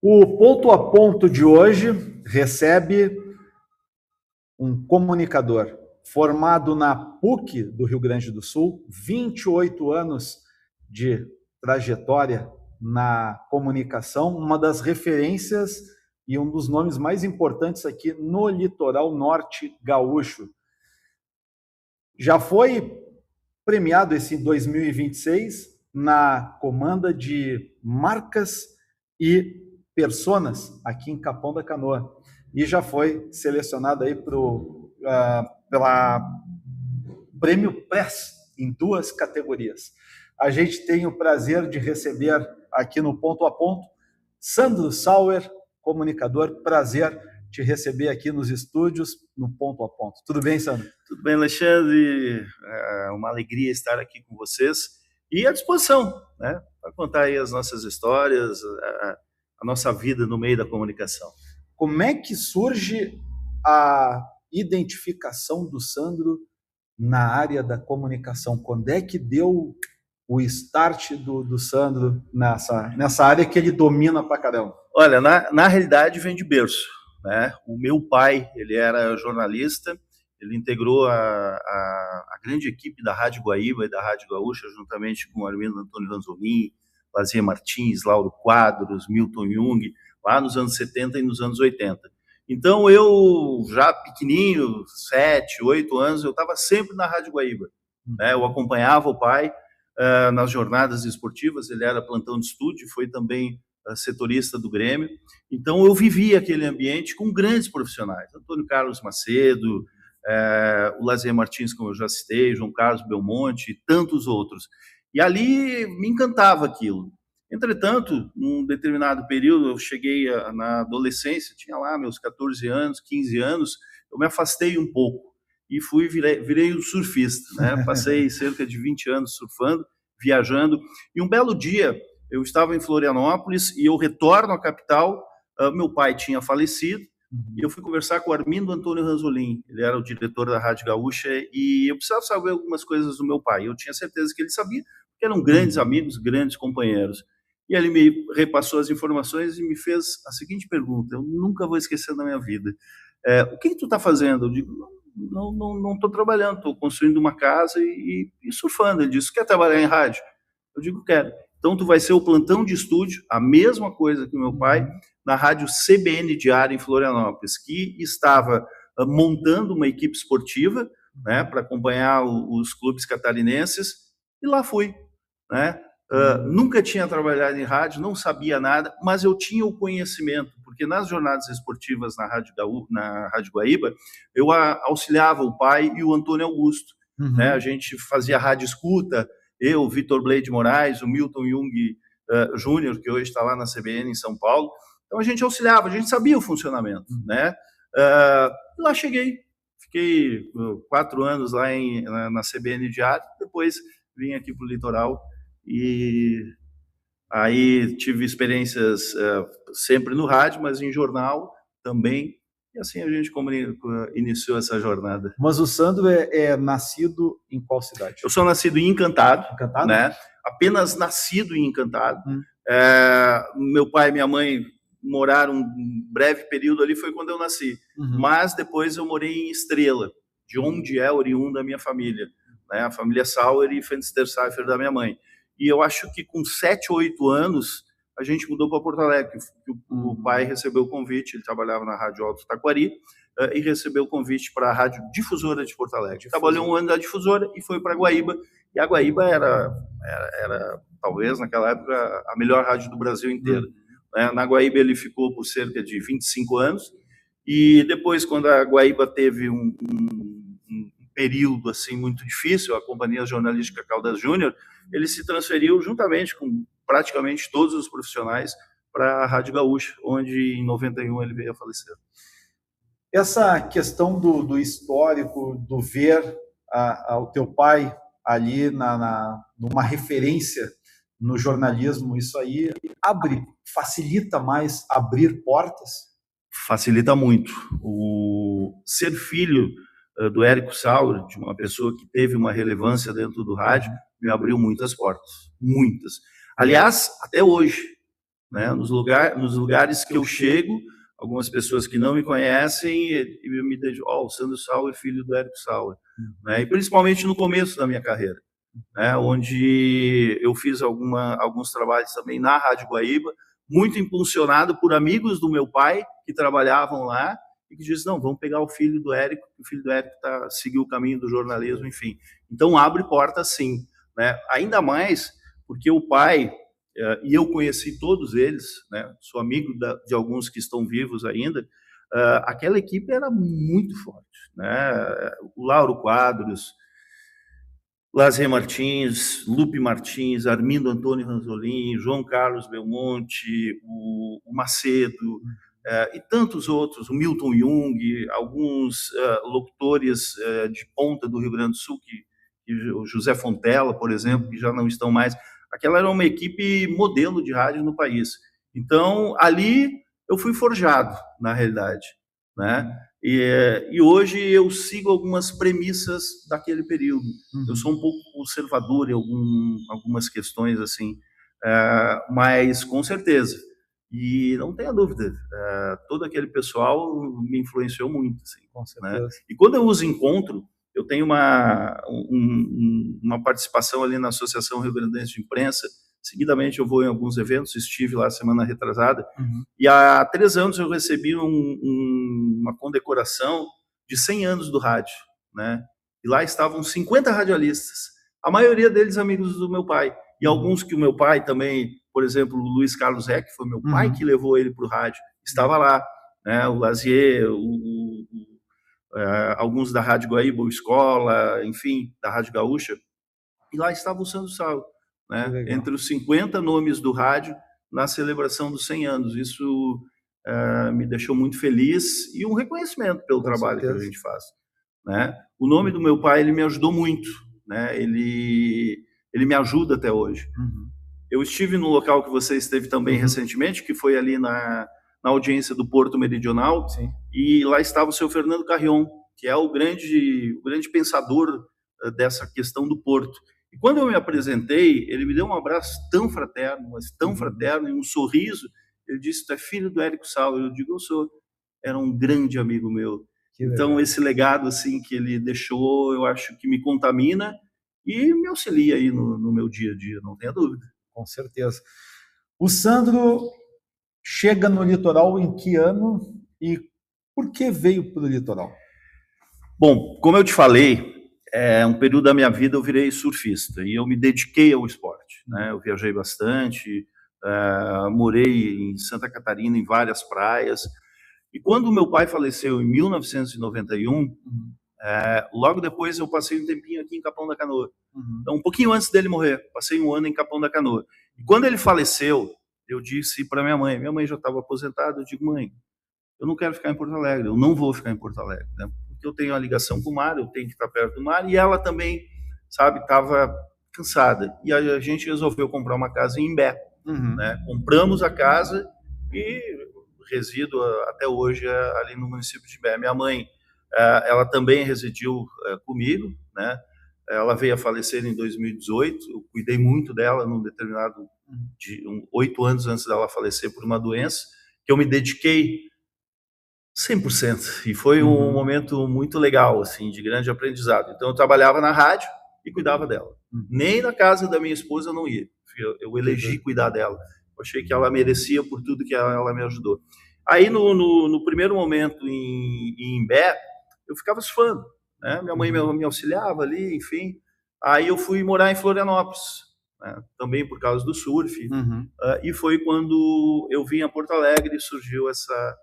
O ponto a ponto de hoje recebe um comunicador formado na PUC do Rio Grande do Sul, 28 anos de trajetória na comunicação, uma das referências e um dos nomes mais importantes aqui no litoral norte gaúcho. Já foi premiado esse 2026 na comanda de marcas e personas aqui em Capão da Canoa e já foi selecionado aí pela Prêmio Press em 2 categorias. A gente tem o prazer de receber aqui no Ponto a Ponto Sandro Sauer, comunicador. Prazer te receber aqui nos estúdios no Ponto a Ponto. Tudo bem, Sandro? Tudo bem, Alexandre. É uma alegria estar aqui com vocês e à disposição, né, para contar aí as nossas histórias, a nossa vida no meio da comunicação. Como é que surge a identificação do Sandro na área da comunicação? Quando é que deu o start do Sandro nessa área que ele domina pra caramba? Olha, na realidade vem de berço, né? O meu pai, ele era jornalista, ele integrou a grande equipe da Rádio Guaíba e da Rádio Gaúcha, juntamente com o Armindo Antônio Ranzolin, Lazier Martins, Lauro Quadros, Milton Jung, lá nos anos 70 e nos anos 80. Então, eu, já pequenininho, 7, 8 anos, eu estava sempre na Rádio Guaíba, né? Eu acompanhava o pai nas jornadas esportivas, ele era plantão de estúdio, foi também setorista do Grêmio. Então, eu vivia aquele ambiente com grandes profissionais, Antônio Carlos Macedo, o Lazier Martins, como eu já citei, João Carlos Belmonte e tantos outros. E ali me encantava aquilo. Entretanto, num determinado período, eu cheguei na adolescência, tinha lá meus 14 anos, 15 anos, eu me afastei um pouco e virei um surfista, né? Passei cerca de 20 anos surfando, viajando, e um belo dia eu estava em Florianópolis e eu retorno à capital, meu pai tinha falecido, e eu fui conversar com o Armindo Antônio Ranzolin, ele era o diretor da Rádio Gaúcha, e eu precisava saber algumas coisas do meu pai. Eu tinha certeza que ele sabia, porque eram grandes amigos, grandes companheiros. E ele me repassou as informações e me fez a seguinte pergunta, eu nunca vou esquecer na minha vida. O que tu está fazendo? Eu digo, não estou trabalhando, estou construindo uma casa e surfando. Ele disse, quer trabalhar em rádio? Eu digo, quero. Então, tu vai ser o plantão de estúdio, a mesma coisa que o meu pai, na rádio CBN Diário em Florianópolis, que estava montando uma equipe esportiva, né, para acompanhar os clubes catarinenses, e lá fui, né? Nunca tinha trabalhado em rádio, não sabia nada, mas eu tinha o conhecimento, porque nas jornadas esportivas na Rádio Guaíba, eu auxiliava o pai e o Antônio Augusto, né? A gente fazia rádio escuta, eu, o Vitor Bleide Moraes, o Milton Jung Júnior, que hoje está lá na CBN em São Paulo. Então a gente auxiliava, a gente sabia o funcionamento, né? Lá cheguei, fiquei 4 anos lá na CBN Diário, depois vim aqui para o litoral e aí tive experiências sempre no rádio, mas em jornal também. E assim a gente iniciou essa jornada. Mas o Sandro é nascido em qual cidade? Eu sou nascido em Encantado, Encantado? Né? Apenas nascido em Encantado. Meu pai e minha mãe moraram um breve período ali, foi quando eu nasci. Mas depois eu morei em Estrela, de onde é oriunda a minha família, né? A família Sauer e Fenster-Seifer da minha mãe. E eu acho que com 7, 8 anos, a gente mudou para Porto Alegre. O pai recebeu o convite, ele trabalhava na Rádio Alto Taquari, e recebeu o convite para a Rádio Difusora de Porto Alegre. Trabalhou um ano na Difusora e foi para Guaíba. E a Guaíba era, talvez, naquela época, a melhor rádio do Brasil inteiro. Na Guaíba ele ficou por cerca de 25 anos. E depois, quando a Guaíba teve um período assim muito difícil, a Companhia Jornalística Caldas Júnior, ele se transferiu juntamente com praticamente todos os profissionais para a Rádio Gaúcha, onde em 91 ele veio a falecer. Essa questão do histórico, do ver o teu pai ali numa referência no jornalismo, isso aí facilita mais abrir portas? Facilita muito. O ser filho do Érico Sauer, de uma pessoa que teve uma relevância dentro do rádio, me abriu muitas portas, muitas. Aliás, até hoje, né? Nos lugares que eu chego, algumas pessoas que não me conhecem e me dizem, o Sandro Sauer, filho do Érico Sauer, né? E principalmente no começo da minha carreira, né? Onde eu fiz alguns trabalhos também na Rádio Guaíba, muito impulsionado por amigos do meu pai que trabalhavam lá e que dizem, não, vamos pegar o filho do Érico, o filho do Érico seguiu o caminho do jornalismo, enfim. Então abre porta sim, né? Ainda mais porque o pai, e eu conheci todos eles, né? Sou amigo de alguns que estão vivos ainda, aquela equipe era muito forte, né? O Lauro Quadros, Lazer Martins, Lupe Martins, Armindo Antônio Ranzolin, João Carlos Belmonte, o Macedo, e tantos outros, o Milton Jung, alguns locutores de ponta do Rio Grande do Sul, o José Fontela, por exemplo, que já não estão mais. Aquela era uma equipe modelo de rádio no país. Então, ali eu fui forjado, na realidade, né? E hoje eu sigo algumas premissas daquele período. Eu sou um pouco conservador em algumas questões, assim, mas com certeza. E não tenha dúvida, todo aquele pessoal me influenciou muito. Assim, com certeza. Né? E quando eu os encontro, eu tenho uma participação ali na Associação Rio Grandense de Imprensa. Seguidamente eu vou em alguns eventos, estive lá semana retrasada, e há 3 anos eu recebi uma condecoração de 100 anos do rádio, né? E lá estavam 50 radialistas, a maioria deles amigos do meu pai, e alguns que o meu pai também, por exemplo, o Luiz Carlos Ré, que foi meu pai que levou ele para o rádio, estava lá, né? O Lazier, alguns da Rádio Guaíba, o Escola, enfim, da Rádio Gaúcha, e lá estava o Sandro Sauer, né? Entre os 50 nomes do rádio na celebração dos 100 anos. Isso me deixou muito feliz e um reconhecimento pelo trabalho que a gente faz, né? O nome do meu pai, ele me ajudou muito, né? Ele me ajuda até hoje. Eu estive no local que você esteve também recentemente, que foi ali na audiência do Porto Meridional. Sim. E lá estava o seu Fernando Carrion, que é o grande pensador dessa questão do Porto. E quando eu me apresentei, ele me deu um abraço tão fraterno, mas tão fraterno, e um sorriso. Ele disse, tu é filho do Érico Sauer? Eu digo, eu sou. Era um grande amigo meu. Então, esse legado assim que ele deixou, eu acho que me contamina e me auxilia aí no meu dia a dia, não tenha dúvida. Com certeza. O Sandro chega no litoral em que ano e por que veio para o litoral? Bom, como eu te falei, um período da minha vida eu virei surfista e eu me dediquei ao esporte, né? Eu viajei bastante, morei em Santa Catarina, em várias praias. E quando meu pai faleceu em 1991, logo depois eu passei um tempinho aqui em Capão da Canoa. Então, um pouquinho antes dele morrer, passei 1 ano em Capão da Canoa. E quando ele faleceu, eu disse para minha mãe já estava aposentada, eu digo, mãe, eu não quero ficar em Porto Alegre, eu não vou ficar em Porto Alegre, né? Porque eu tenho a ligação com o mar, eu tenho que estar perto do mar, e ela também, sabe, estava cansada. E a gente resolveu comprar uma casa em Imbé, né? Compramos a casa e resido até hoje ali no município de Imbé. Minha mãe, ela também residiu comigo, né? Ela veio a falecer em 2018, eu cuidei muito dela num determinado, 8 anos antes dela falecer por uma doença, que eu me dediquei 100%, e foi um momento muito legal, assim, de grande aprendizado. Então eu trabalhava na rádio e cuidava dela. Nem na casa da minha esposa eu não ia, eu elegi cuidar dela. Eu achei que ela merecia por tudo que ela me ajudou. Aí no primeiro momento em Imbé, eu ficava surfando, né? Minha mãe me auxiliava ali, enfim. Aí eu fui morar em Florianópolis, né? Também por causa do surf. E foi quando eu vim a Porto Alegre e surgiu essa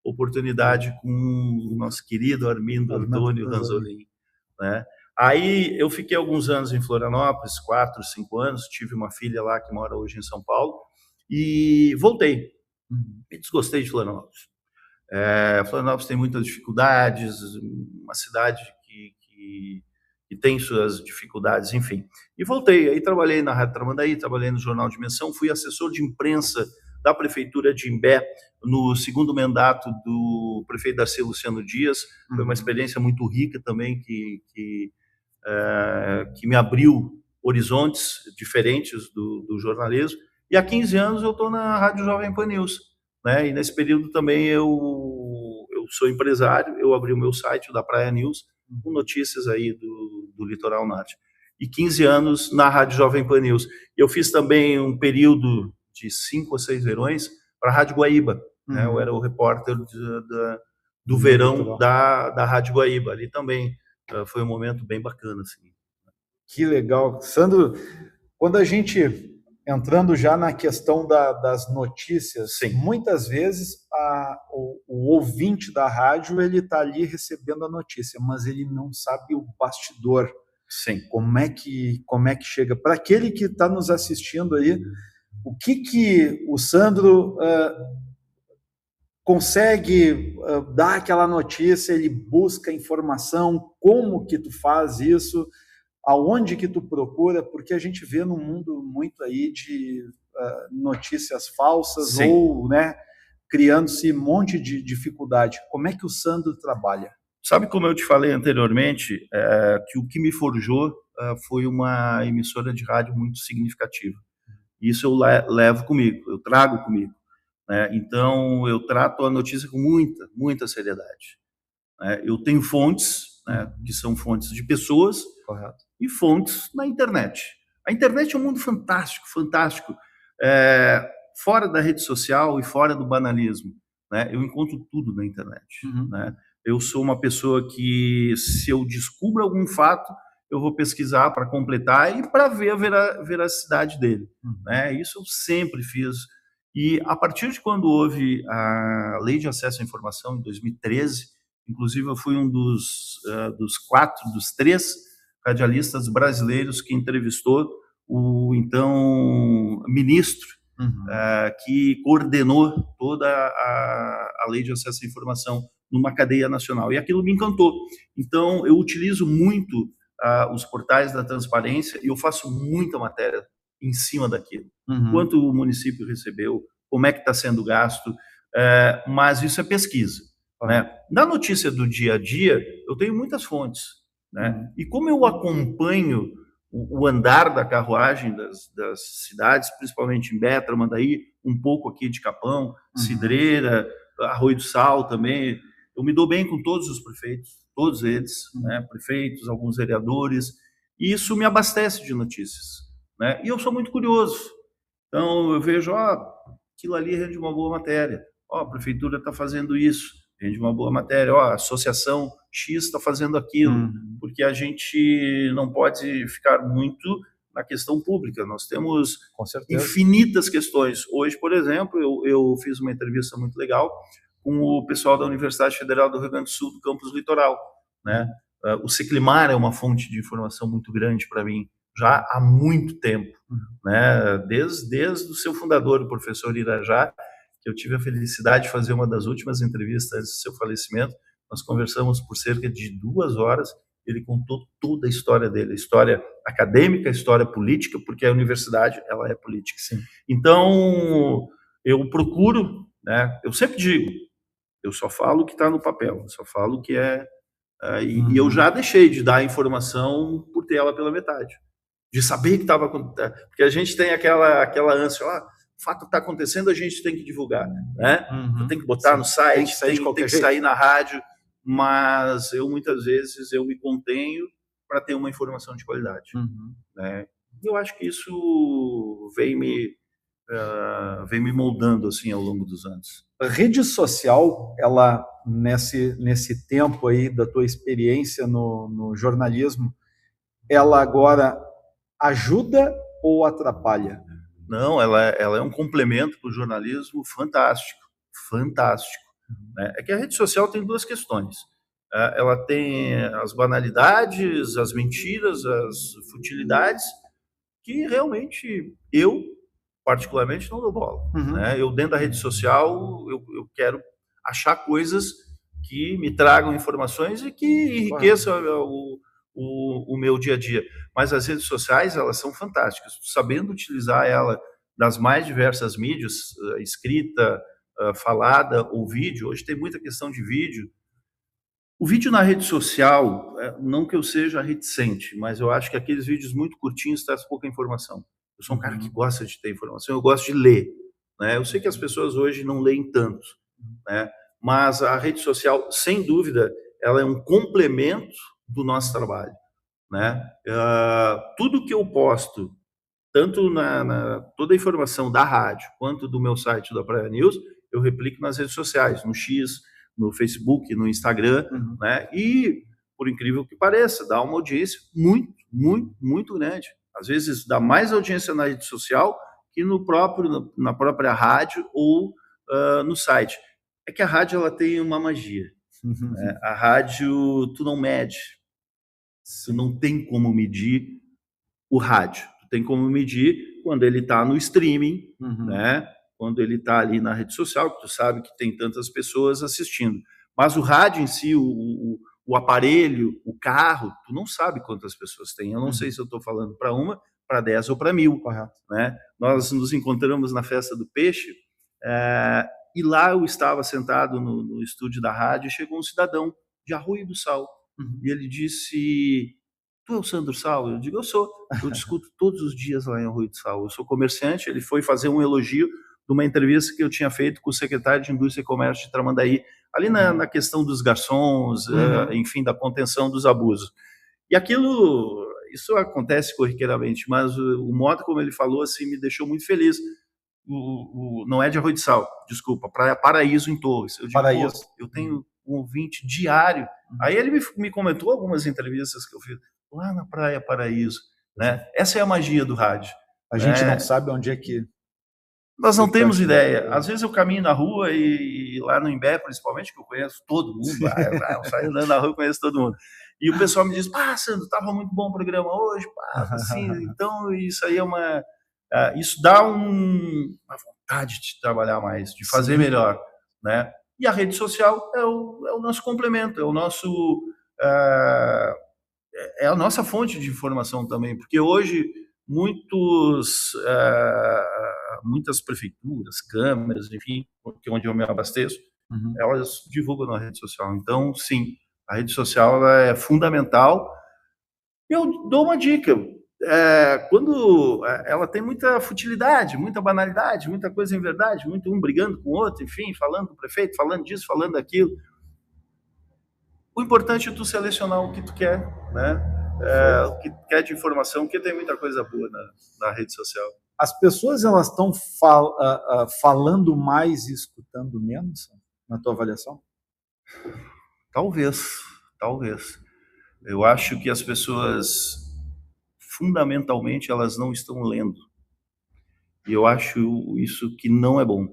oportunidade com o nosso querido Armindo Antônio Ranzolin, né? Aí eu fiquei alguns anos em Florianópolis, 4, 5 anos, tive uma filha lá que mora hoje em São Paulo, e voltei. Me desgostei de Florianópolis. Florianópolis tem muitas dificuldades, uma cidade que tem suas dificuldades, enfim. E voltei, aí trabalhei na Rádio Tramandaí, trabalhei no Jornal Dimensão, fui assessor de imprensa da Prefeitura de Imbé no segundo mandato do prefeito Darcy Luciano Dias. Foi uma experiência muito rica também, que me abriu horizontes diferentes do jornalismo. E há 15 anos eu estou na Rádio Jovem Pan News, né? E nesse período também eu sou empresário, eu abri o meu site, o da Praia News, com notícias aí do Litoral Norte. E 15 anos na Rádio Jovem Pan News. Eu fiz também um período de 5 ou 6 verões para a Rádio Guaíba, né? Eu era o repórter do verão da Rádio Guaíba. Ali também foi um momento bem bacana, assim. Que legal. Sandro, quando a gente, entrando já na questão das notícias, Sim. Muitas vezes o ouvinte da rádio, ele está ali recebendo a notícia, mas ele não sabe o bastidor. Sim. Como é que chega? Para aquele que está nos assistindo aí, o que o Sandro consegue dar aquela notícia, ele busca informação, como que tu faz isso, aonde que tu procura, porque a gente vê no mundo muito aí de notícias falsas. Sim. Ou, né, criando-se um monte de dificuldade. Como é que o Sandro trabalha? Sabe, como eu te falei anteriormente, que o que me forjou foi uma emissora de rádio muito significativa. Isso eu levo comigo, eu trago comigo, né? Então, eu trato a notícia com muita seriedade, né? Eu tenho fontes, né, que são fontes de pessoas. Correto. E fontes na internet. A internet é um mundo fantástico, fantástico. Fora da rede social e fora do banalismo, né? Eu encontro tudo na internet, né? Eu sou uma pessoa que, se eu descubro algum fato, eu vou pesquisar para completar e para ver a veracidade dele, né? Isso eu sempre fiz. E a partir de quando houve a Lei de Acesso à Informação, em 2013, inclusive eu fui um dos 3 radialistas brasileiros que entrevistou o então ministro, que coordenou toda a Lei de Acesso à Informação numa cadeia nacional. E aquilo me encantou. Então, eu utilizo muito os portais da transparência e eu faço muita matéria em cima daquilo. Quanto o município recebeu, como é que está sendo gasto, mas isso é pesquisa, né? Na notícia do dia a dia, eu tenho muitas fontes, né? E como eu acompanho o andar da carruagem das cidades, principalmente em Betra, Mandaí, um pouco aqui de Capão, Cidreira, Arroio do Sal também, eu me dou bem com todos os prefeitos, todos eles, né? Prefeitos, alguns vereadores, e isso me abastece de notícias, né? E eu sou muito curioso, então eu vejo, aquilo ali rende uma boa matéria, a prefeitura está fazendo isso, rende uma boa matéria, a associação X está fazendo aquilo, porque a gente não pode ficar muito na questão pública, nós temos infinitas questões. Hoje, por exemplo, eu fiz uma entrevista muito legal com o pessoal da Universidade Federal do Rio Grande do Sul, do campus Litoral, né? O Ciclimar é uma fonte de informação muito grande para mim, já há muito tempo, né? Desde o seu fundador, o professor Irajá, que eu tive a felicidade de fazer uma das últimas entrevistas antes do seu falecimento. Nós conversamos por cerca de 2 horas, ele contou toda a história dele, a história acadêmica, a história política, porque a universidade, ela é política. Sim. Então, eu procuro, né, eu sempre digo, eu só falo o que está no papel, eu só falo o que é... E eu já deixei de dar informação por ter ela pela metade, de saber que estava acontecendo, porque a gente tem aquela ânsia, o fato está acontecendo, a gente tem que divulgar, né? Tem que botar no site, tem que sair na rádio, mas eu muitas vezes eu me contenho para ter uma informação de qualidade, né? Eu acho que isso vem me moldando assim ao longo dos anos. A rede social, ela nesse tempo aí da tua experiência no jornalismo, ela agora ajuda ou atrapalha? Não, ela é um complemento para o jornalismo fantástico, fantástico, né? É que a rede social tem 2 questões. Ela tem as banalidades, as mentiras, as futilidades, que realmente eu, particularmente, não dou bola, né? Eu, dentro da rede social, eu quero achar coisas que me tragam informações e que enriqueçam o meu dia a dia. Mas as redes sociais, elas são fantásticas. Sabendo utilizar ela das mais diversas mídias, escrita, falada ou vídeo. Hoje tem muita questão de vídeo. O vídeo na rede social, não que eu seja reticente, mas eu acho que aqueles vídeos muito curtinhos trazem pouca informação. Eu sou um cara que gosta de ter informação, eu gosto de ler, né? Eu sei que as pessoas hoje não leem tanto, né? Mas a rede social, sem dúvida, ela é um complemento do nosso trabalho, né? Tudo que eu posto, tanto toda a informação da rádio quanto do meu site da Praia News, eu replico nas redes sociais, no X, no Facebook, no Instagram, né? E, por incrível que pareça, dá uma audiência muito, muito, muito grande. Às vezes dá mais audiência na rede social que na própria rádio ou no site. É que a rádio ela tem uma magia. Né? A rádio, tu não mede. Tu não tem como medir o rádio. Tu tem como medir quando ele está no streaming, né? Quando ele está ali na rede social, que tu sabe que tem tantas pessoas assistindo. Mas o rádio em si, o aparelho, o carro, tu não sabe quantas pessoas tem. Eu não sei se eu estou falando para uma, para 10 ou para 1000. Né? Nós nos encontramos na Festa do Peixe e lá eu estava sentado no estúdio da rádio e chegou um cidadão de Arroio do Sal. E ele disse: tu é o Sandro Sal? Eu digo: eu sou. Eu discuto todos os dias lá em Arroio do Sal. Eu sou comerciante. Ele foi fazer um elogio de uma entrevista que eu tinha feito com o secretário de Indústria e Comércio de Tramandaí, ali na questão dos garçons, enfim, da contenção dos abusos. E aquilo, isso acontece corriqueiramente, mas o modo como ele falou assim me deixou muito feliz. Não é de Arroio do Sal, desculpa, Praia Paraíso em Torres. Eu digo: Paraíso. Eu tenho um ouvinte diário. Aí ele me comentou algumas entrevistas que eu fiz lá na Praia Paraíso, né? Essa é a magia do rádio. A gente não sabe onde é que... Nós não temos ideia. Às vezes eu caminho na rua e lá no Imbé, principalmente, que eu conheço todo mundo, eu saio andando na rua e conheço todo mundo. E o pessoal me diz: Sandro, estava muito bom o programa hoje, assim, então isso aí isso dá uma vontade de trabalhar mais, de fazer melhor, né? E a rede social é o nosso complemento, é a nossa fonte de informação também, porque hoje muitas prefeituras, câmeras, enfim, onde eu me abasteço, elas divulgam na rede social. Então, sim, a rede social ela é fundamental. Eu dou uma dica: quando ela tem muita futilidade, muita banalidade, muita coisa em verdade, muito um brigando com o outro, enfim, falando do prefeito, falando disso, falando daquilo, o importante é tu selecionar o que tu quer, né? O que tu quer de informação, porque tem muita coisa boa na rede social. As pessoas elas estão falando mais e escutando menos, na tua avaliação? Talvez. Eu acho que as pessoas, fundamentalmente, elas não estão lendo. E eu acho isso que não é bom,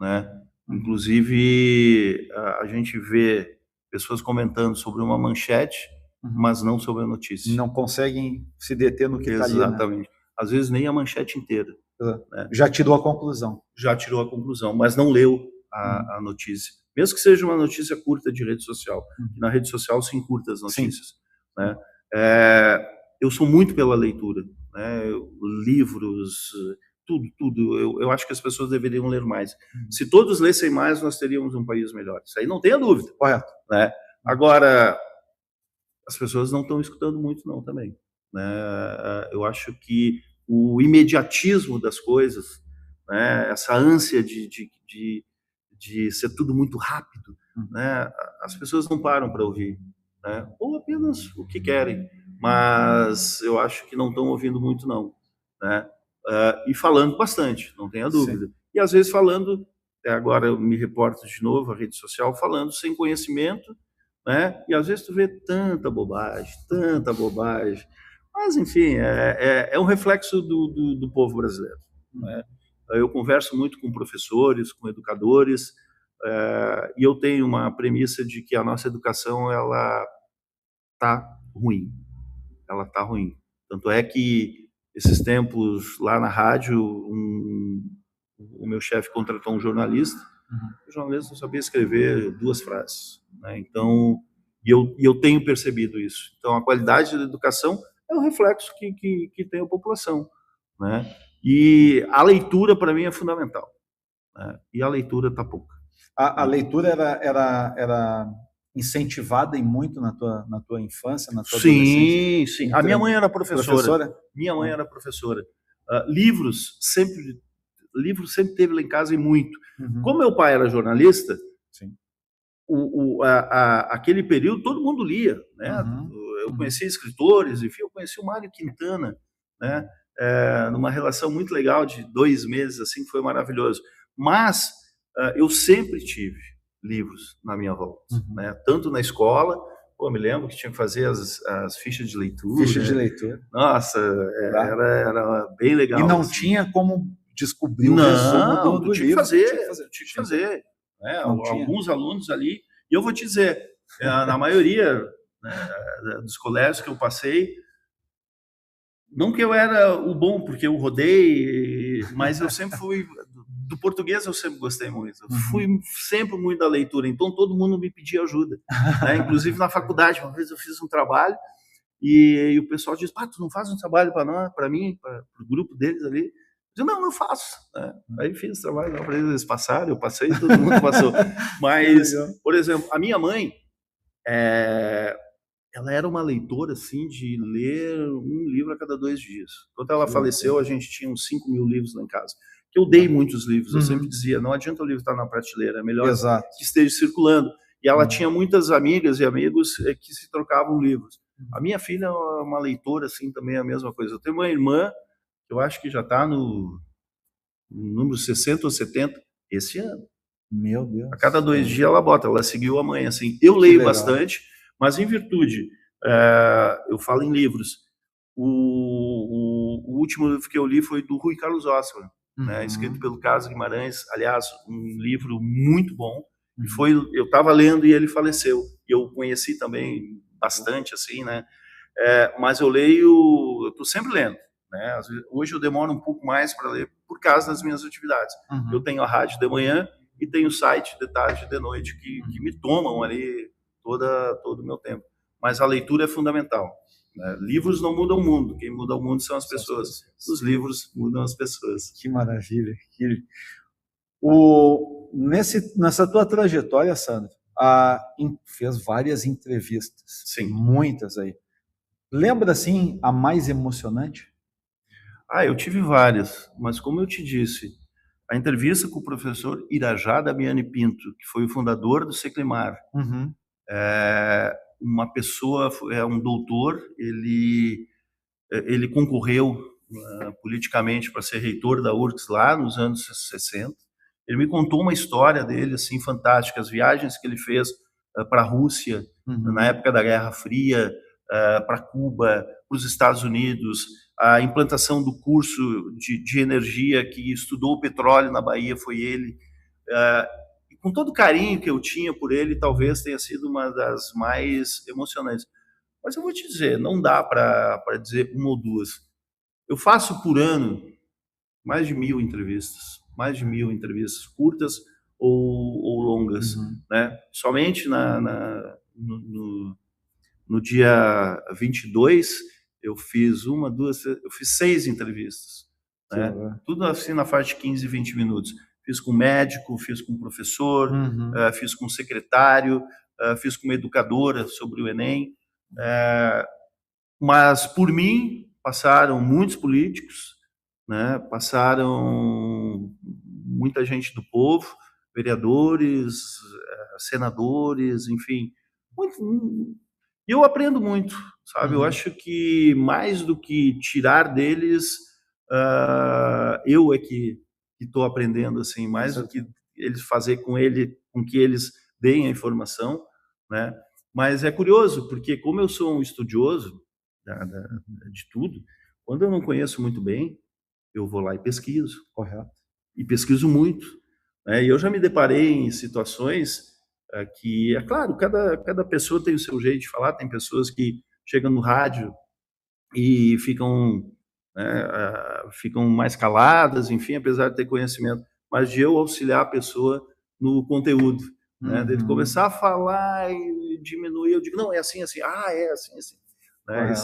né? Inclusive, a gente vê pessoas comentando sobre uma manchete, mas não sobre a notícia. Não conseguem se deter no que está ali. Exatamente. Né? Às vezes nem a manchete inteira. Né? Já tirou a conclusão. Já tirou a conclusão, mas não leu a notícia. Mesmo que seja uma notícia curta de rede social. Na rede social se encurta as notícias. Né? Eu sou muito pela leitura. Né? Livros... tudo. Eu acho que as pessoas deveriam ler mais. Se todos lessem mais, nós teríamos um país melhor. Isso aí não tenha dúvida. Correto. Né? Agora, as pessoas não estão escutando muito, não, também. Né? Eu acho que o imediatismo das coisas, né? Essa ânsia de ser tudo muito rápido, né? As pessoas não param para ouvir. Né? Ou apenas o que querem. Mas eu acho que não estão ouvindo muito, não. Né? E falando bastante, não tenha dúvida. Sim. E às vezes falando, agora eu me reporto de novo à rede social, falando sem conhecimento, né? E às vezes tu vê tanta bobagem. Mas, enfim, é um reflexo do povo brasileiro. Né? Eu converso muito com professores, com educadores, e eu tenho uma premissa de que a nossa educação, ela está ruim. Ela está ruim. Tanto é que esses tempos, lá na rádio, o meu chefe contratou um jornalista. O jornalista não sabia escrever 2 frases. Né? Então, eu tenho percebido isso. Então, a qualidade da educação é o reflexo que tem a população. Né? E a leitura, para mim, é fundamental. Né? E a leitura está pouca. A leitura era incentivada e muito na tua infância, na tua adolescência? Sim. A minha mãe era professora. Minha mãe era professora. livros sempre teve lá em casa e muito. Como meu pai era jornalista, Sim. aquele período todo mundo lia, né? Eu conhecia escritores, enfim, eu conheci o Mário Quintana, né? Numa relação muito legal de 2 meses, assim, que foi maravilhoso. Mas eu sempre tive livros na minha volta, né? Tanto na escola, me lembro que tinha que fazer as fichas de leitura. Ficha de leitura. Nossa, era bem legal. E não assim. Tinha como descobrir o resumo do livro. Tinha que fazer. Né? Alguns alunos ali, e eu vou te dizer, na maioria, né, dos colégios que eu passei, não que eu era o bom, porque eu rodei, mas eu sempre fui... Do português eu sempre gostei muito. Fui sempre muito da leitura, então todo mundo me pedia ajuda. Né? Inclusive na faculdade, uma vez eu fiz um trabalho e o pessoal disse, tu não faz um trabalho para mim, para o grupo deles ali? Eu disse, não, eu faço. Né? Aí fiz o trabalho lá para eles passarem, eu passei, todo mundo passou. Mas, por exemplo, a minha mãe, ela era uma leitora, assim, de ler um livro a cada 2 dias. Quando ela faleceu, a gente tinha uns 5 mil livros lá em casa. Que eu dei muitos livros, eu sempre dizia, não adianta o livro estar na prateleira, é melhor que esteja circulando. E ela tinha muitas amigas e amigos que se trocavam livros. A minha filha é uma leitora, assim, também é a mesma coisa. Eu tenho uma irmã, eu acho que já está no número 60 ou 70 esse ano. Meu Deus. A cada 2 dias ela bota, ela seguiu a mãe, assim. Eu leio bastante, mas em virtude, eu falo em livros. O último livro que eu li foi do Rui Carlos Ossmann, né, escrito pelo Carlos Guimarães, aliás, um livro muito bom. E eu estava lendo e ele faleceu. E eu conheci também bastante, assim, né? Mas eu estou sempre lendo. Né? Hoje eu demoro um pouco mais para ler por causa das minhas atividades. Eu tenho a rádio de manhã e tenho o site de tarde e de noite que me tomam ali todo o meu tempo. Mas a leitura é fundamental. Né? Livros não mudam o mundo, quem muda o mundo são as pessoas. Os livros mudam as pessoas. Que maravilha. Nessa tua trajetória, Sandro, fez várias entrevistas. Sim. Muitas aí. Lembra, assim, a mais emocionante? Eu tive várias, mas como eu te disse, a entrevista com o professor Irajá Damiani Pinto, que foi o fundador do Seclimar, uma pessoa, um doutor, ele concorreu politicamente para ser reitor da URGS lá nos anos 60. Ele me contou uma história dele assim fantástica, as viagens que ele fez para a Rússia na época da Guerra Fria, para Cuba, para os Estados Unidos, a implantação do curso de energia que estudou o petróleo na Bahia foi ele. E com todo o carinho que eu tinha por ele, talvez tenha sido uma das mais emocionantes. Mas eu vou te dizer, não dá para dizer uma ou duas. Eu faço por ano mais de 1.000 entrevistas, curtas ou longas. Né? Somente no dia 22, eu fiz eu fiz 6 entrevistas. Né? Tudo assim na faixa de 15, 20 minutos. Fiz com médico, fiz com professor, fiz com secretário, fiz com uma educadora sobre o Enem. Mas por mim passaram muitos políticos, né? Passaram muita gente do povo, vereadores, senadores, enfim. E eu aprendo muito, sabe? Eu acho que mais do que tirar deles, eu é que estou aprendendo, assim, mais do que eles fazer com que eles deem a informação, né? Mas é curioso, porque como eu sou um estudioso de tudo, quando eu não conheço muito bem, eu vou lá e pesquiso. Correto. E pesquiso muito. Né? E eu já me deparei em situações que, é claro, cada pessoa tem o seu jeito de falar, tem pessoas que chegam no rádio e ficam mais caladas, enfim, apesar de ter conhecimento, mas de eu auxiliar a pessoa no conteúdo. Né? De começar a falar e diminuir, eu digo, não, é assim, assim, é assim, assim. Né?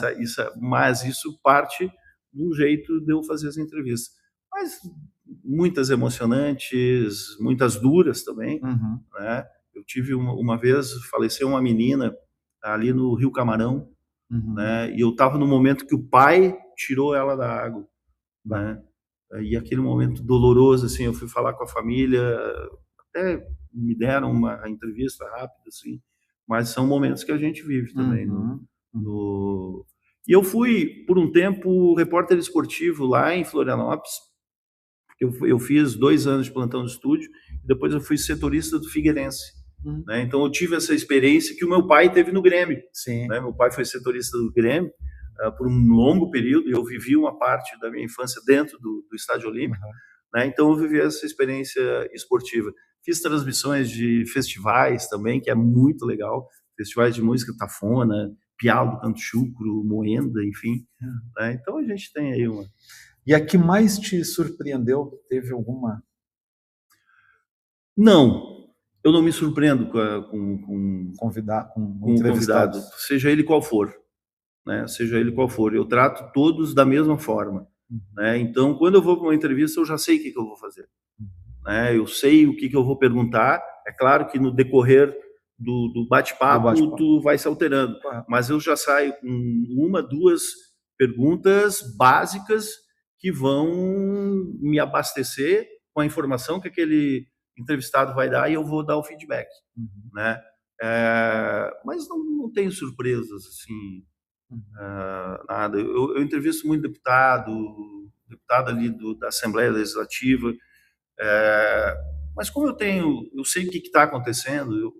Mas isso parte do jeito de eu fazer as entrevistas. Mas muitas emocionantes, muitas duras também. Né? Eu tive uma vez, faleceu uma menina ali no Rio Camarão, né? E eu estava no momento que o pai tirou ela da água. né? E aquele momento doloroso, assim, eu fui falar com a família, até me deram uma entrevista rápida, assim, mas são momentos que a gente vive também. E eu fui, por um tempo, repórter esportivo lá em Florianópolis. Eu fiz 2 anos de plantão de estúdio, e depois eu fui setorista do Figueirense. Né? Então eu tive essa experiência que o meu pai teve no Grêmio. Sim. Né? Meu pai foi setorista do Grêmio por um longo período, e eu vivi uma parte da minha infância dentro do Estádio Olímpico. Né? Então eu vivi essa experiência esportiva. Fiz transmissões de festivais também, que é muito legal. Festivais de música Tafona, Piau do Canto Chucro, Moenda, enfim. Né? Então a gente tem aí uma... E a que mais te surpreendeu? Teve alguma? Não, eu não me surpreendo com entrevistado, seja ele qual for. Né? Seja ele qual for. Eu trato todos da mesma forma. Né? Então, quando eu vou para uma entrevista, eu já sei o que eu vou fazer. Né? Eu sei o que eu vou perguntar. É claro que no decorrer do bate-papo, tu vai se alterando. Mas eu já saio com 1, 2 perguntas básicas que vão me abastecer com a informação que aquele entrevistado vai dar, e eu vou dar o feedback. Né? Mas não tenho surpresas, assim, nada. Eu entrevisto muito deputado ali da Assembleia Legislativa, mas como eu sei o que está acontecendo,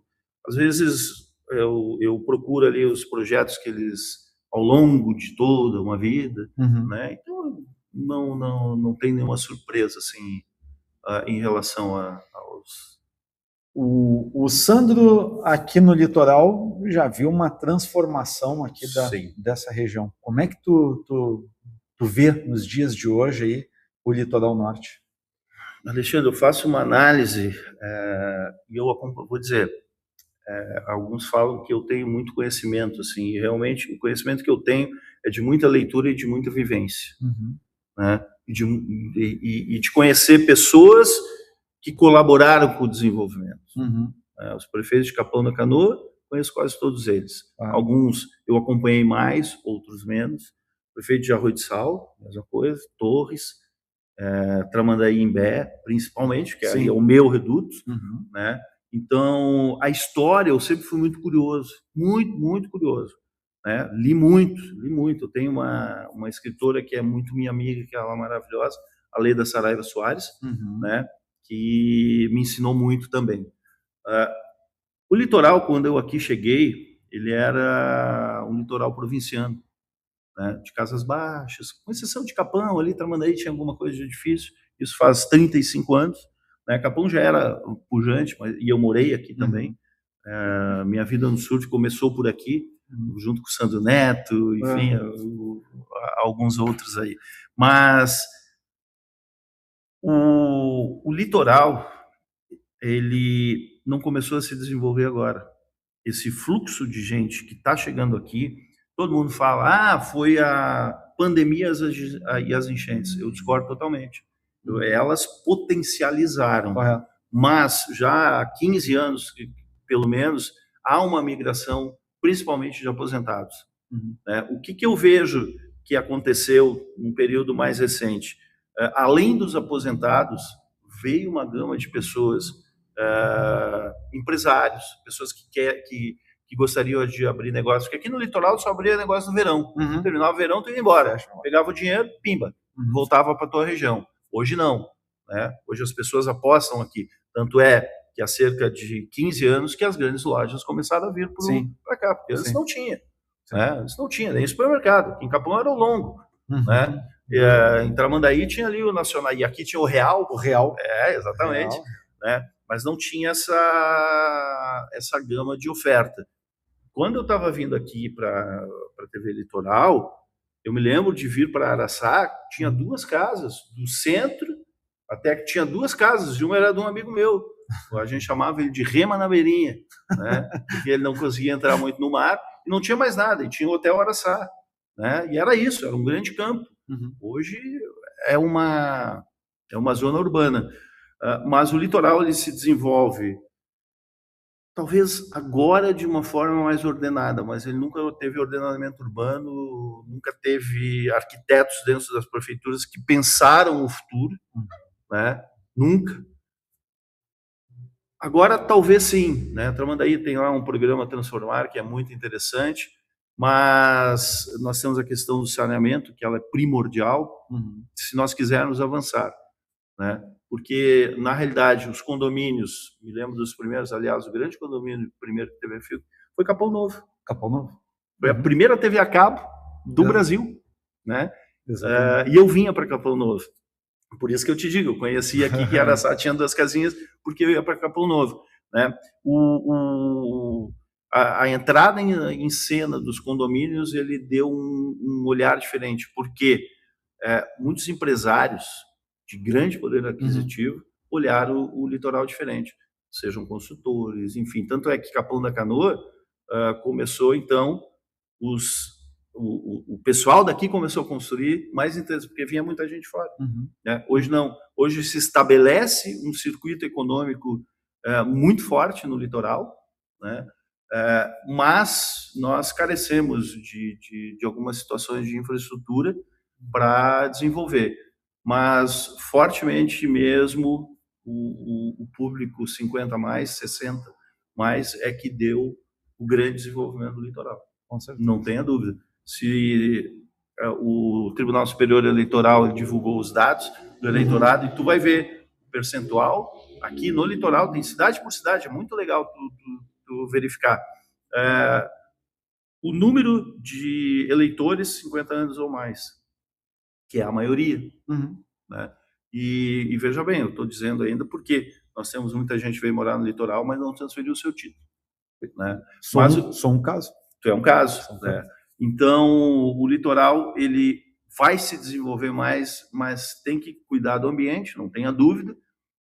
às vezes eu procuro ali os projetos que eles, ao longo de toda uma vida, né? Então não tem nenhuma surpresa, assim, em relação aos... O Sandro, aqui no litoral, já viu uma transformação aqui dessa região. Como é que tu vê nos dias de hoje aí o litoral norte? Alexandre, eu faço uma análise e eu vou dizer, alguns falam que eu tenho muito conhecimento, assim, e realmente o conhecimento que eu tenho é de muita leitura e de muita vivência. Né? E de conhecer pessoas que colaboraram com o desenvolvimento. Os prefeitos de Capão da Canoa, conheço quase todos eles. Alguns eu acompanhei mais, outros menos. Prefeito de Arroio de Sal, mesma coisa. Torres, Tramandaí, Imbé, principalmente, que é o meu reduto. Né? Então, a história, eu sempre fui muito curioso, muito curioso. Né? Li muito. Eu tenho uma escritora que é muito minha amiga, que é uma maravilhosa, a Leda Saraiva Soares, né? Que me ensinou muito também. O litoral, quando eu aqui cheguei, ele era um litoral provinciano, né? De casas baixas, com exceção de Capão, ali, Tramandaí tinha alguma coisa de difícil, isso faz 35 anos. Né? Capão já era pujante, e eu morei aqui também. Minha vida no sul começou por aqui, junto com o Sandro Neto, enfim, alguns outros aí. Mas o litoral, ele não começou a se desenvolver agora. Esse fluxo de gente que está chegando aqui, todo mundo fala, foi a pandemia e as enchentes. Eu discordo totalmente. Elas potencializaram. Mas já há 15 anos, pelo menos, há uma migração, principalmente de aposentados. O que eu vejo que aconteceu num período mais recente? Além dos aposentados, veio uma gama de pessoas, empresários, pessoas que gostariam de abrir negócio, porque aqui no litoral só abria negócio no verão. Terminava o verão, tu ia embora. Pegava o dinheiro, pimba, voltava para a tua região. Hoje não. Né? Hoje as pessoas apostam aqui. Tanto é que há cerca de 15 anos que as grandes lojas começaram a vir para cá, porque antes não tinha. Né? Antes não tinha, nem supermercado. Aqui em Capão era o Longo. Né? Em Tramandaí tinha ali o Nacional, e aqui tinha o Real. Exatamente. Real. Né? Mas não tinha essa gama de oferta. Quando eu estava vindo aqui para a TV Litoral, eu me lembro de vir para Araçá, tinha 2 casas, do centro, até que tinha 2 casas, e uma era de um amigo meu. A gente chamava ele de Rema na Beirinha, né? Porque ele não conseguia entrar muito no mar, e não tinha mais nada, e tinha o Hotel Araçá. Né? E era isso, era um grande campo. Hoje é uma zona urbana. Mas o litoral ele se desenvolve talvez agora de uma forma mais ordenada, mas ele nunca teve ordenamento urbano, nunca teve arquitetos dentro das prefeituras que pensaram o futuro, né? Nunca. Agora, talvez sim, né? Tramandaí tem lá um programa Transformar, que é muito interessante, mas nós temos a questão do saneamento, que ela é primordial, se nós quisermos avançar, né? Porque, na realidade, os condomínios, me lembro dos primeiros, aliás, o grande condomínio primeiro que teve fio foi Capão Novo. Capão Novo. Foi a primeira TV a cabo do Brasil, né? E eu vinha para Capão Novo. Por isso que eu te digo, eu conheci aqui que Araçá tinha 2 casinhas, porque eu ia para Capão Novo, né? A entrada em cena dos condomínios, ele deu um olhar diferente, porque muitos empresários de grande poder aquisitivo olharam o litoral diferente, sejam consultores, enfim. Tanto é que Capão da Canoa começou, então, o pessoal daqui começou a construir mais intenso, porque vinha muita gente fora. Né? Hoje não. Hoje se estabelece um circuito econômico muito forte no litoral, né? Mas nós carecemos de algumas situações de infraestrutura para desenvolver. Mas, fortemente mesmo, o público 50 mais, 60 mais, é que deu o grande desenvolvimento do litoral. Não tenha dúvida. Se o Tribunal Superior Eleitoral divulgou os dados do eleitorado, e tu vai ver o percentual aqui no litoral, tem cidade por cidade, é muito legal tu verificar. O número de eleitores 50 anos ou mais, que é a maioria. Né? E veja bem, eu estou dizendo ainda porque nós temos muita gente que veio morar no litoral, mas não transferiu o seu título. Né? Sou um caso. Tu é um caso. Né? Então, o litoral, ele vai se desenvolver mais, mas tem que cuidar do ambiente, não tenha dúvida,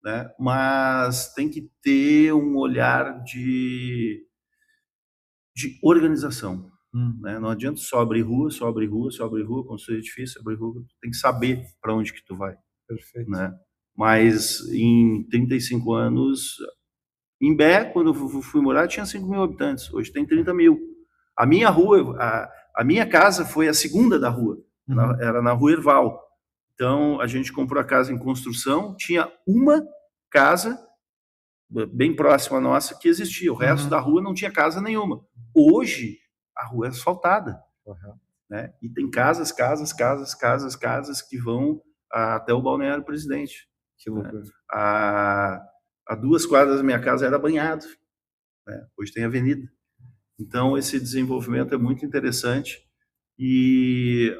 né? Mas tem que ter um olhar de organização. Né? Não adianta só abrir rua, construir edifício, abrir rua, tu tem que saber para onde que tu vai. Perfeito. Né? Mas em 35 anos, em Bé, quando eu fui morar, tinha 5 mil habitantes, hoje tem 30 mil. A minha rua, a minha casa foi a segunda da rua, era na Rua Erval. Então, a gente comprou a casa em construção, tinha uma casa bem próxima à nossa que existia, o resto da rua não tinha casa nenhuma. Hoje, a rua é asfaltada. Né? E tem casas que vão até o Balneário Presidente. Que loucura. Né? A 2 quadras da minha casa era banhado. Né? Hoje tem avenida. Então, esse desenvolvimento é muito interessante e,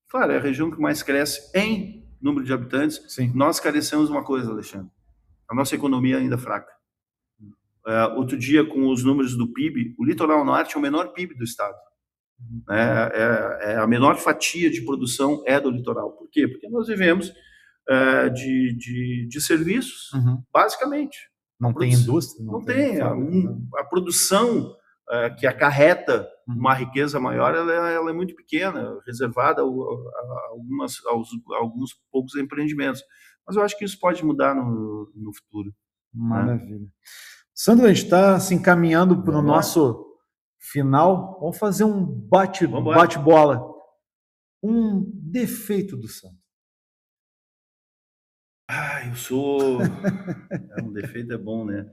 claro, é a região que mais cresce em número de habitantes. Sim. Nós carecemos uma coisa, Alexandre. A nossa economia ainda é fraca. Outro dia, com os números do PIB, o Litoral Norte é o menor PIB do estado. A menor fatia de produção é do litoral. Por quê? Porque nós vivemos de serviços, basicamente. Não tem indústria? Não tem. A produção que acarreta uma riqueza maior, ela é muito pequena, reservada a alguns poucos empreendimentos. Mas eu acho que isso pode mudar no futuro. Maravilha. Né? Sandro, a gente está se encaminhando para o nosso final. Vamos fazer um bate-bola. Um defeito do Sandro. Eu sou... um defeito é bom, né?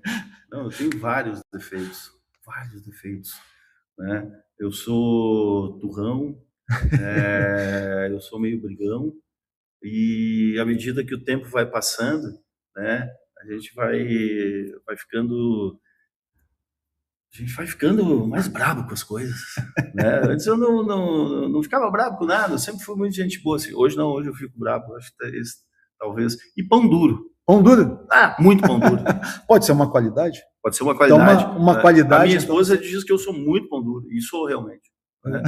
Não, eu tenho vários defeitos. Né? Eu sou turrão, eu sou meio brigão, e à medida que o tempo vai passando, né, a gente vai ficando mais brabo com as coisas. Né? Antes eu não ficava brabo com nada, eu sempre fui muito gente boa. Assim. Hoje não, hoje eu fico brabo. Acho que talvez. E pão duro. Pão duro? Muito pão duro. Pode ser uma qualidade? Pode ser uma qualidade. Então, uma qualidade. A minha esposa diz que eu sou muito pão duro, e sou realmente. Né?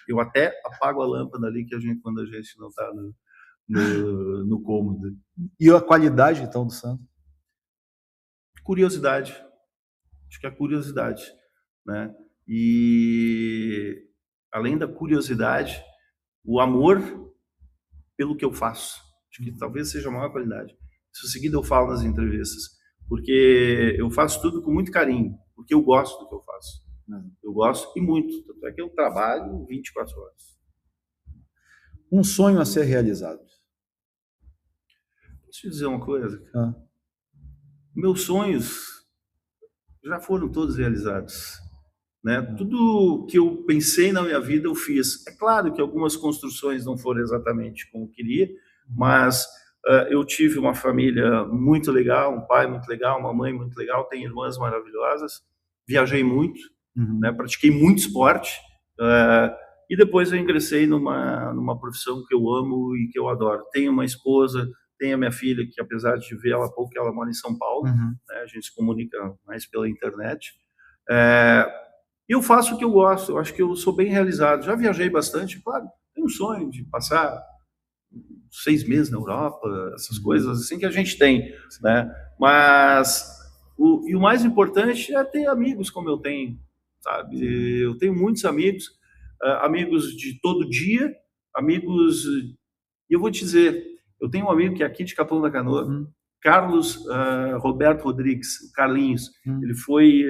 Eu até apago a lâmpada ali quando a gente não está no cômodo. E a qualidade, então, do Sandro? Curiosidade. Acho que é a curiosidade. Né? E, além da curiosidade, o amor pelo que eu faço. Acho que talvez seja a maior qualidade. Isso seguido eu falo nas entrevistas. porque eu faço tudo com muito carinho, porque eu gosto do que eu faço. Eu gosto e muito, tanto é que eu trabalho 24 horas. Um sonho a ser realizado. Posso te dizer uma coisa? Meus sonhos já foram todos realizados. Né? Tudo que eu pensei na minha vida eu fiz. É claro que algumas construções não foram exatamente como eu queria, mas eu tive uma família muito legal, um pai muito legal, uma mãe muito legal, tenho irmãs maravilhosas, viajei muito, né? Pratiquei muito esporte, e depois eu ingressei numa profissão que eu amo e que eu adoro. Tenho uma esposa, tenho a minha filha, que apesar de ver ela pouco, ela mora em São Paulo, né? A gente se comunica mais pela internet. Eu faço o que eu gosto, eu acho que eu sou bem realizado. Já viajei bastante, claro, tenho um sonho de passar 6 meses na Europa, essas coisas assim que a gente tem, né? Mas o mais importante é ter amigos como eu tenho, sabe? Eu tenho muitos amigos, amigos de todo dia, amigos. E eu vou te dizer, eu tenho um amigo que é aqui de Capão da Canoa, Carlos Roberto Rodrigues, o Carlinhos. Ele foi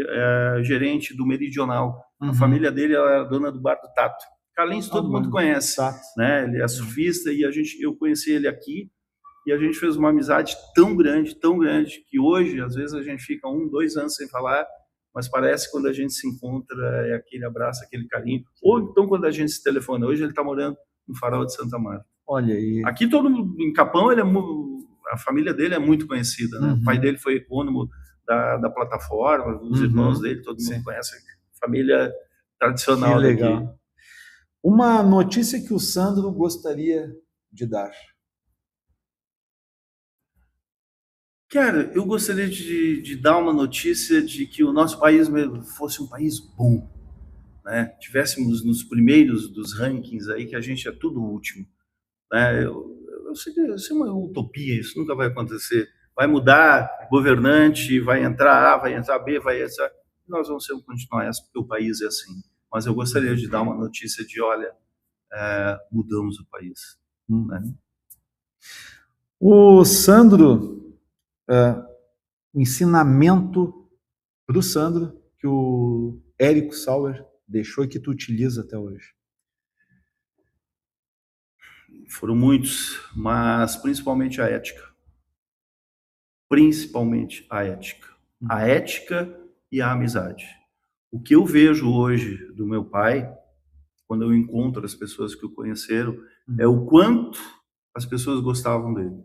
gerente do Meridional. A família dele era dona do bar do Tato. Carlinhos todo mundo conhece, né? Ele é surfista e eu conheci ele aqui e a gente fez uma amizade tão grande, que hoje às vezes a gente fica 1, 2 anos sem falar, mas parece que quando a gente se encontra é aquele abraço, aquele carinho. Ou então quando a gente se telefona. Hoje ele está morando no Farol de Santa Marta. Olha aí. Aqui todo mundo, em Capão, a família dele é muito conhecida, né? O pai dele foi econômico da plataforma, os irmãos dele, todo mundo conhece. Família tradicional que legal. daqui. Uma notícia que o Sandro gostaria de dar. Cara, eu gostaria de dar uma notícia de que o nosso país fosse um país bom, né? Tivéssemos nos primeiros dos rankings aí, que a gente é tudo último, né? Eu sei que isso é uma utopia, isso nunca vai acontecer. Vai mudar governante, vai entrar A, vai entrar B, vai entrar... Nós vamos sempre continuar essa, porque o país é assim. Mas eu gostaria de dar uma notícia de, olha, mudamos o país. Né? O Sandro, o ensinamento para o Sandro que o Érico Sauer deixou e que tu utiliza até hoje. Foram muitos, mas principalmente a ética. Principalmente a ética. A ética e a amizade. O que eu vejo hoje do meu pai, quando eu encontro as pessoas que o conheceram, é o quanto as pessoas gostavam dele.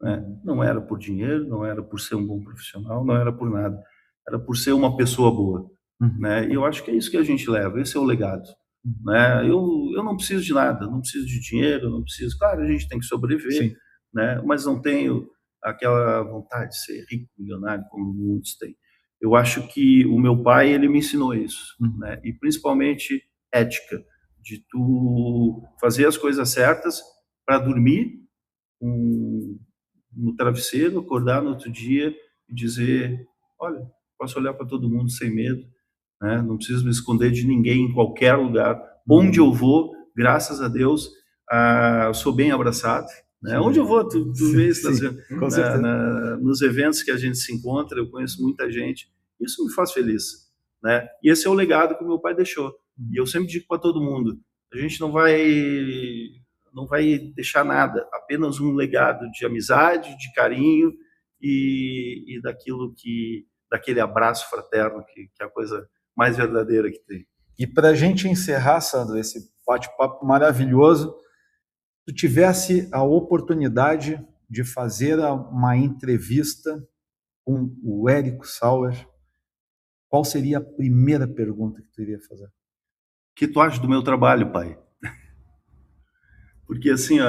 Né? Não era por dinheiro, não era por ser um bom profissional, não era por nada. Era por ser uma pessoa boa. Né? E eu acho que é isso que a gente leva, esse é o legado. Né? Eu não preciso de nada, não preciso de dinheiro, não preciso... Claro, a gente tem que sobreviver, né? Mas não tenho aquela vontade de ser rico, milionário, como muitos têm. Eu acho que o meu pai, ele me ensinou isso, né? E principalmente ética, de tu fazer as coisas certas para dormir no travesseiro, acordar no outro dia e dizer, olha, posso olhar para todo mundo sem medo, né? Não preciso me esconder de ninguém em qualquer lugar. Onde eu vou, graças a Deus, eu sou bem abraçado. Né? Onde eu vou, tu vê isso nos eventos que a gente se encontra, eu conheço muita gente. Isso me faz feliz. Né? E esse é o legado que o meu pai deixou. E eu sempre digo para todo mundo, a gente não vai deixar nada, apenas um legado de amizade, de carinho e daquele abraço fraterno que é a coisa mais verdadeira que tem. E para a gente encerrar, Sandro, esse bate-papo maravilhoso, tu tivesse a oportunidade de fazer uma entrevista com o Érico Sauer, qual seria a primeira pergunta que tu iria fazer? O que tu acha do meu trabalho, pai? Porque assim,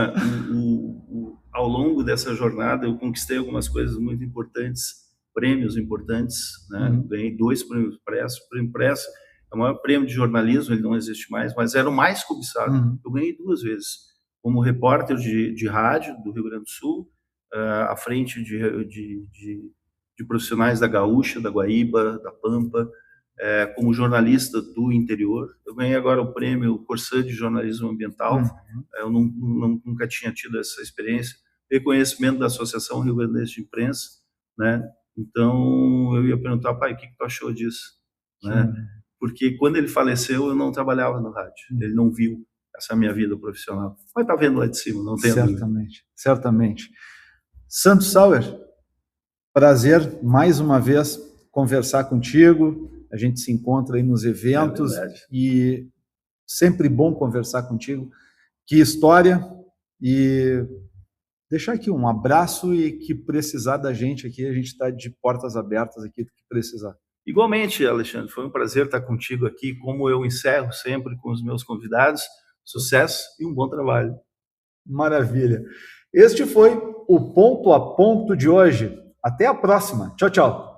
ao longo dessa jornada eu conquistei algumas coisas muito importantes, prêmios importantes, né? Ganhei 2 prêmios Impresso. O Prêmio Impresso é o maior prêmio de jornalismo, ele não existe mais, mas era o mais cobiçado. Eu ganhei 2 vezes, como repórter de rádio do Rio Grande do Sul, à frente de profissionais da Gaúcha, da Guaíba, da Pampa, como jornalista do interior. Eu ganhei agora o prêmio Corsã de Jornalismo Ambiental. Eu nunca tinha tido essa experiência. Reconhecimento da Associação Rio Grandense de Imprensa, né? Então, eu ia perguntar, pai, o que tu achou disso? Né? Porque quando ele faleceu, eu não trabalhava no rádio. Ele não viu essa minha vida profissional. Mas tá vendo lá de cima, não tem dúvida. Certamente, certamente. Santos Sauer, prazer mais uma vez conversar contigo. A gente se encontra aí nos eventos e sempre bom conversar contigo. Que história! E deixar aqui um abraço e que precisar da gente aqui, a gente está de portas abertas aqui, que precisar. Igualmente, Alexandre, foi um prazer estar contigo aqui, como eu encerro sempre com os meus convidados. Sucesso e um bom trabalho. Maravilha. Este foi o Ponto a Ponto de hoje. Até a próxima. Tchau, tchau.